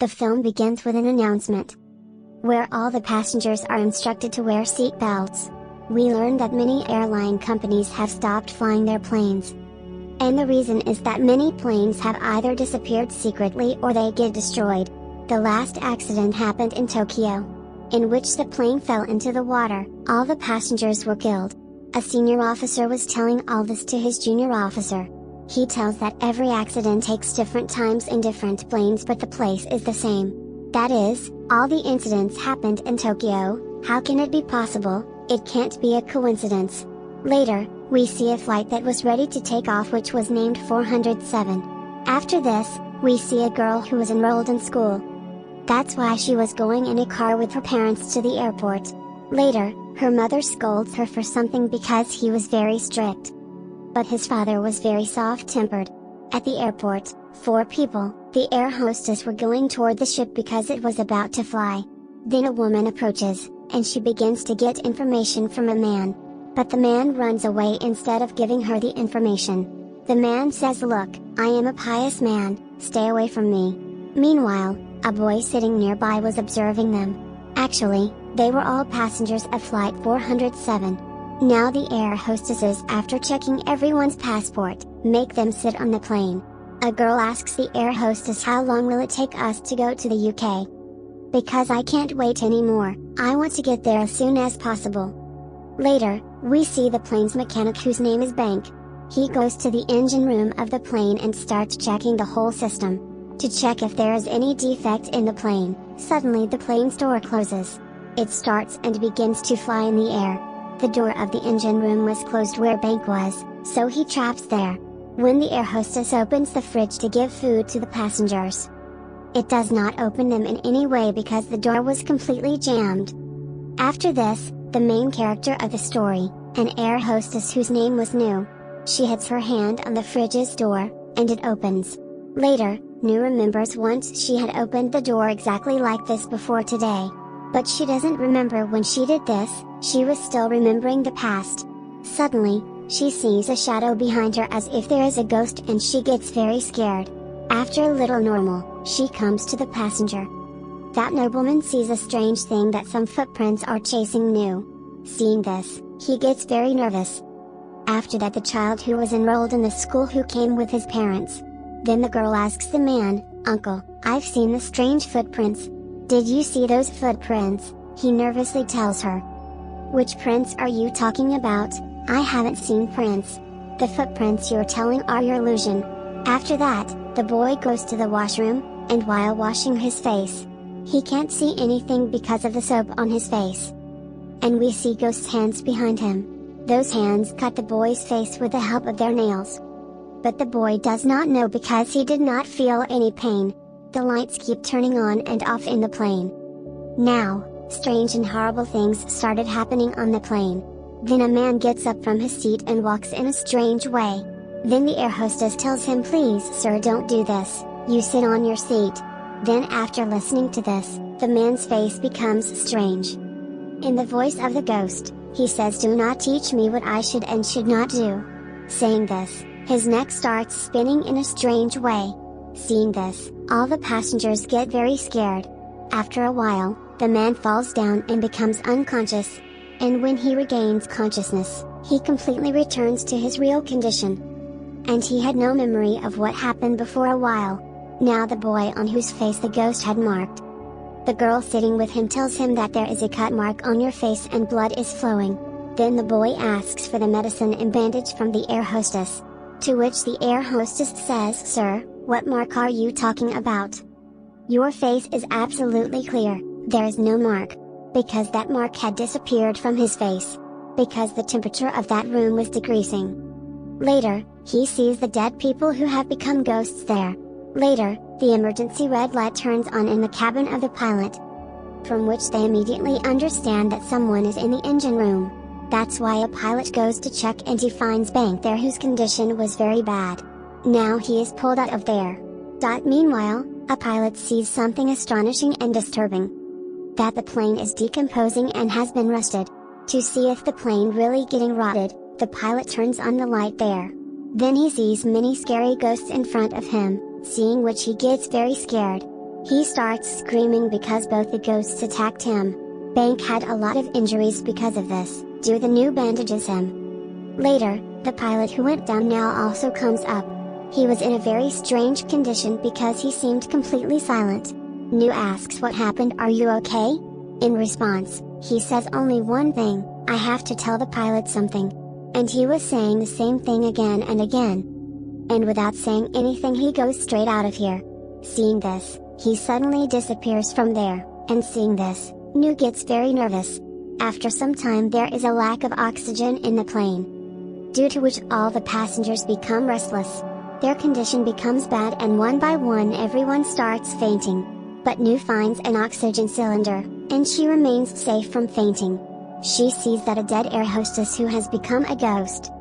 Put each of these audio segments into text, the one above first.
The film begins with an announcement, where all the passengers are instructed to wear seat belts. We learn that many airline companies have stopped flying their planes. And the reason is that many planes have either disappeared secretly or they get destroyed. The last accident happened in Tokyo, in which the plane fell into the water. All the passengers were killed. A senior officer was telling all this to his junior officer. He tells that every accident takes different times in different planes, but the place is the same. That is, all the incidents happened in Tokyo. How can it be possible? It can't be a coincidence. Later, we see a flight that was ready to take off which was named 407. After this, we see a girl who was enrolled in school. That's why she was going in a car with her parents to the airport. Later, her mother scolds her for something because he was very strict. But his father was very soft-tempered. At the airport, 4 people, the air hostess, were going toward the ship because it was about to fly. Then a woman approaches, and she begins to get information from a man. But the man runs away instead of giving her the information. The man says, "Look, I am a pious man, stay away from me." Meanwhile, a boy sitting nearby was observing them. Actually, they were all passengers of flight 407. Now the air hostesses, after checking everyone's passport, make them sit on the plane. A girl asks the air hostess, "How long will it take us to go to the UK? Because I can't wait anymore, I want to get there as soon as possible." Later, we see the plane's mechanic whose name is Bank. He goes to the engine room of the plane and starts checking the whole system, to check if there is any defect in the plane. Suddenly the plane's door closes. It starts and begins to fly in the air. The door of the engine room was closed where Bank was, so he traps there. When the air hostess opens the fridge to give food to the passengers, it does not open them in any way because the door was completely jammed. After this, the main character of the story, an air hostess whose name was Nu. She hits her hand on the fridge's door, and it opens. Later, Nu remembers once she had opened the door exactly like this before today. But she doesn't remember when she did this, she was still remembering the past. Suddenly, she sees a shadow behind her as if there is a ghost and she gets very scared. After a little normal, she comes to the passenger. That nobleman sees a strange thing, that some footprints are chasing Nu. Seeing this, he gets very nervous. After that, the child who was enrolled in the school who came with his parents. Then the girl asks the man, "Uncle, I've seen the strange footprints. Did you see those footprints?" He nervously tells her. "Which prints are you talking about? I haven't seen prints. The footprints you're telling are your illusion." After that, the boy goes to the washroom, and while washing his face, he can't see anything because of the soap on his face. And we see ghost hands behind him. Those hands cut the boy's face with the help of their nails. But the boy does not know because he did not feel any pain. The lights keep turning on and off in the plane. Now, strange and horrible things started happening on the plane. Then a man gets up from his seat and walks in a strange way. Then the air hostess tells him, "Please sir, don't do this, you sit on your seat." Then after listening to this, the man's face becomes strange. In the voice of the ghost, he says, "Do not teach me what I should and should not do." Saying this, his neck starts spinning in a strange way. Seeing this, all the passengers get very scared. After a while, the man falls down and becomes unconscious. And when he regains consciousness, he completely returns to his real condition. And he had no memory of what happened before a while. Now the boy on whose face the ghost had marked. The girl sitting with him tells him that there is a cut mark on your face and blood is flowing. Then the boy asks for the medicine and bandage from the air hostess. To which the air hostess says, "Sir, what mark are you talking about? Your face is absolutely clear, there is no mark." Because that mark had disappeared from his face. Because the temperature of that room was decreasing. Later, he sees the dead people who have become ghosts there. Later, the emergency red light turns on in the cabin of the pilot, from which they immediately understand that someone is in the engine room. That's why a pilot goes to check and he finds Bank there, whose condition was very bad. Now he is pulled out of there. Meanwhile, a pilot sees something astonishing and disturbing. That the plane is decomposing and has been rusted. To see if the plane really getting rotted, the pilot turns on the light there. Then he sees many scary ghosts in front of him, seeing which he gets very scared. He starts screaming because both the ghosts attacked him. Bank had a lot of injuries because of this, do the new bandages him. Later, the pilot who went down now also comes up. He was in a very strange condition because he seemed completely silent. Nu asks what happened, are you okay? In response, he says only one thing, I have to tell the pilot something. And he was saying the same thing again and again. And without saying anything he goes straight out of here. Seeing this, he suddenly disappears from there, and seeing this, Nu gets very nervous. After some time there is a lack of oxygen in the plane, due to which all the passengers become restless. Their condition becomes bad and one by one everyone starts fainting. But Nu finds an oxygen cylinder, and she remains safe from fainting. She sees that a dead air hostess who has become a ghost.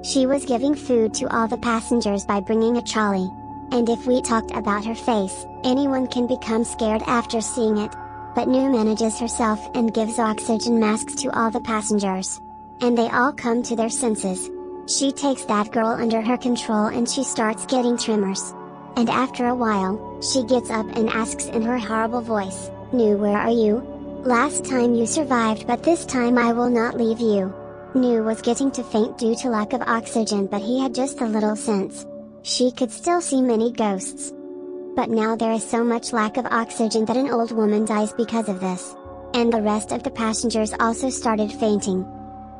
She was giving food to all the passengers by bringing a trolley. And if we talked about her face, anyone can become scared after seeing it. But Nu manages herself and gives oxygen masks to all the passengers. And they all come to their senses. She takes that girl under her control and she starts getting tremors. And after a while, she gets up and asks in her horrible voice, Nu, where are you? Last time you survived, but this time I will not leave you. Nu was getting to faint due to lack of oxygen, but he had just a little sense. She could still see many ghosts. But now there is so much lack of oxygen that an old woman dies because of this. And the rest of the passengers also started fainting.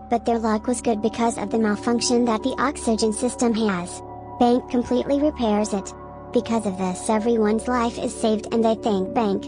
But their luck was good because of the malfunction that the oxygen system has. Bank completely repairs it. Because of this everyone's life is saved and they thank Bank.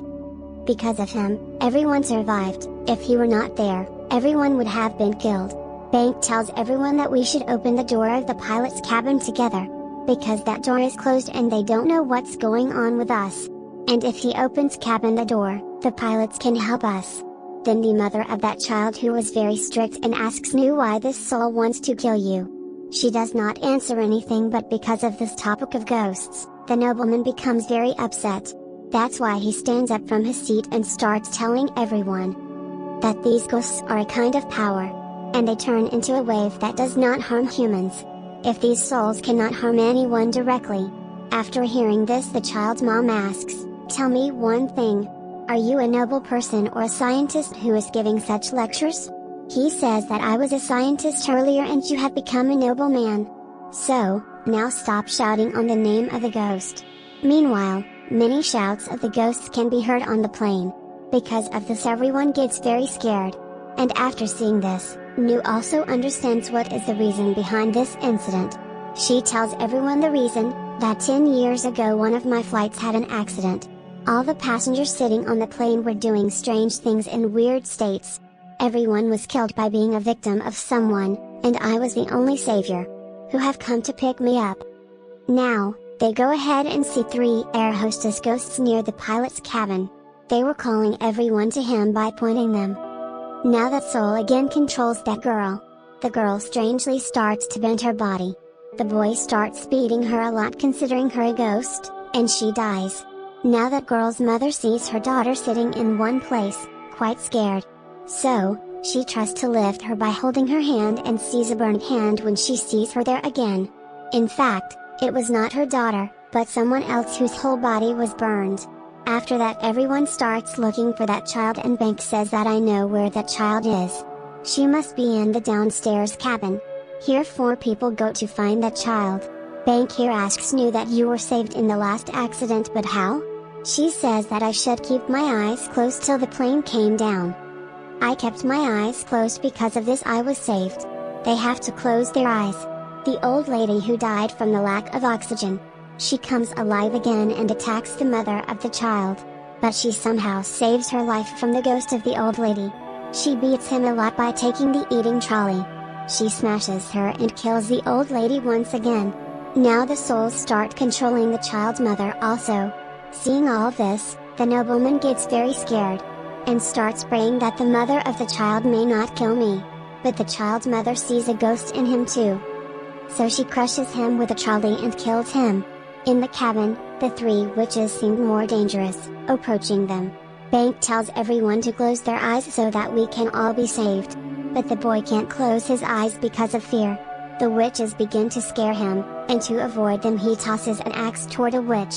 Because of him, everyone survived. If he were not there, everyone would have been killed. Bank tells everyone that we should open the door of the pilot's cabin together. Because that door is closed and they don't know what's going on with us. And if he opens cabin the door, the pilots can help us. Then the mother of that child who was very strict and asks Nu why this soul wants to kill you. She does not answer anything, but because of this topic of ghosts, the nobleman becomes very upset. That's why he stands up from his seat and starts telling everyone that these ghosts are a kind of power. And they turn into a wave that does not harm humans. If these souls cannot harm anyone directly. After hearing this, the child's mom asks, tell me one thing. Are you a noble person or a scientist who is giving such lectures? He says that I was a scientist earlier and you have become a noble man. So, now stop shouting on the name of the ghost. Meanwhile, many shouts of the ghosts can be heard on the plane. Because of this everyone gets very scared. And after seeing this, Nu also understands what is the reason behind this incident. She tells everyone the reason, that 10 years ago one of my flights had an accident. All the passengers sitting on the plane were doing strange things in weird states. Everyone was killed by being a victim of someone, and I was the only savior, who have come to pick me up. Now, they go ahead and see 3 air hostess ghosts near the pilot's cabin. They were calling everyone to him by pointing them. Now that soul again controls that girl. The girl strangely starts to bend her body. The boy starts beating her a lot considering her a ghost, and she dies. Now that girl's mother sees her daughter sitting in one place, quite scared. So, she tries to lift her by holding her hand and sees a burned hand when she sees her there again. In fact, it was not her daughter, but someone else whose whole body was burned. After that everyone starts looking for that child and Bank says that I know where that child is. She must be in the downstairs cabin. Here 4 people go to find that child. Bank here asks Nu that you were saved in the last accident, but how? She says that I should keep my eyes closed till the plane came down. I kept my eyes closed because of this I was saved. They have to close their eyes. The old lady who died from the lack of oxygen. She comes alive again and attacks the mother of the child. But she somehow saves her life from the ghost of the old lady. She beats him a lot by taking the eating trolley. She smashes her and kills the old lady once again. Now the souls start controlling the child's mother also. Seeing all this, the nobleman gets very scared. And starts praying that the mother of the child may not kill me. But the child's mother sees a ghost in him too. So she crushes him with a trolley and kills him. In the cabin, the 3 witches seemed more dangerous, approaching them. Bank tells everyone to close their eyes so that we can all be saved. But the boy can't close his eyes because of fear. The witches begin to scare him, and to avoid them he tosses an axe toward a witch.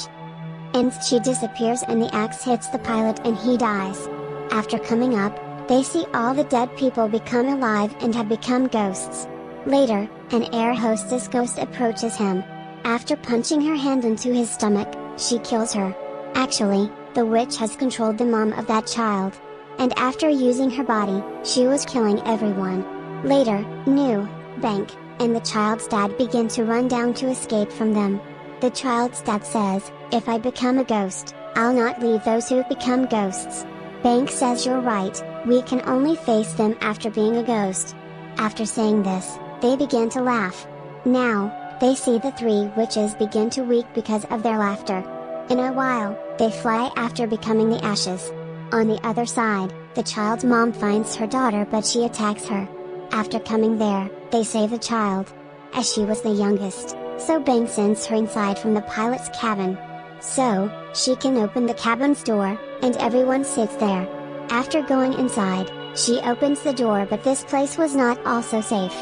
and she disappears and the axe hits the pilot and he dies. After coming up, they see all the dead people become alive and have become ghosts. Later, an air hostess ghost approaches him. After punching her hand into his stomach, she kills her. Actually, the witch has controlled the mom of that child. And after using her body, she was killing everyone. Later, Nu, Bank, and the child's dad begin to run down to escape from them. The child's dad says, "If I become a ghost, I'll not leave those who've become ghosts." Bank says, "You're right, we can only face them after being a ghost." After saying this, they begin to laugh. Now, they see the three witches begin to weep because of their laughter. In a while, they fly after becoming the ashes. On the other side, the child's mom finds her daughter but she attacks her. After coming there, they save the child. As she was the youngest, so Bank sends her inside from the pilot's cabin. So, she can open the cabin's door, and everyone sits there. After going inside, she opens the door but this place was not also safe.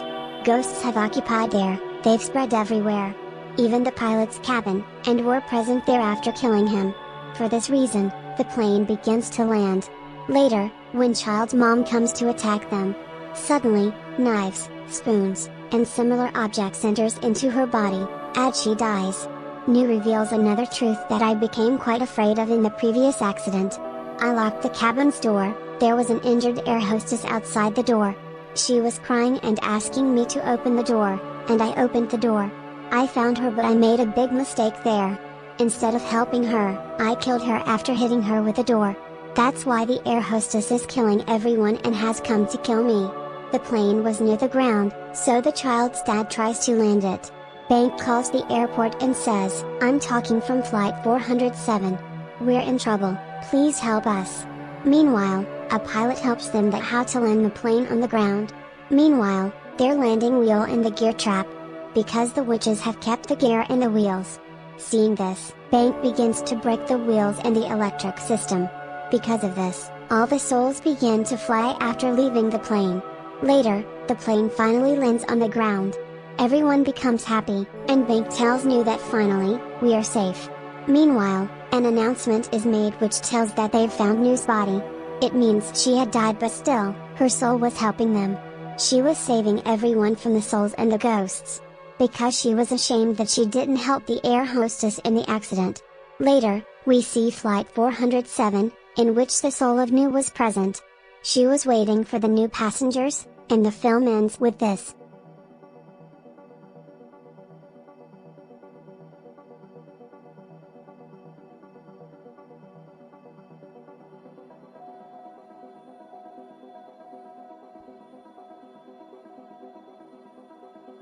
Ghosts have occupied there, they've spread everywhere. Even the pilot's cabin, and were present there after killing him. For this reason, the plane begins to land. Later, when child's mom comes to attack them, suddenly, knives, spoons, and similar objects enters into her body, as she dies. Nu reveals another truth that I became quite afraid of in the previous accident. I locked the cabin's door, there was an injured air hostess outside the door. She was crying and asking me to open the door, and I opened the door. I found her but I made a big mistake there. Instead of helping her, I killed her after hitting her with the door. That's why the air hostess is killing everyone and has come to kill me. The plane was near the ground, so the child's dad tries to land it. Bank calls the airport and says, "I'm talking from flight 407. We're in trouble, please help us." Meanwhile, a pilot helps them that how to land the plane on the ground. Meanwhile, their landing wheel and the gear trap. Because the witches have kept the gear and the wheels. Seeing this, Bank begins to break the wheels and the electric system. Because of this, all the souls begin to fly after leaving the plane. Later, the plane finally lands on the ground. Everyone becomes happy, and Bank tells Nu that finally, we are safe. Meanwhile, an announcement is made which tells that they've found Nu's body. It means she had died but still, her soul was helping them. She was saving everyone from the souls and the ghosts. Because she was ashamed that she didn't help the air hostess in the accident. Later, we see flight 407, in which the soul of Nu was present. She was waiting for the new passengers, and the film ends with this.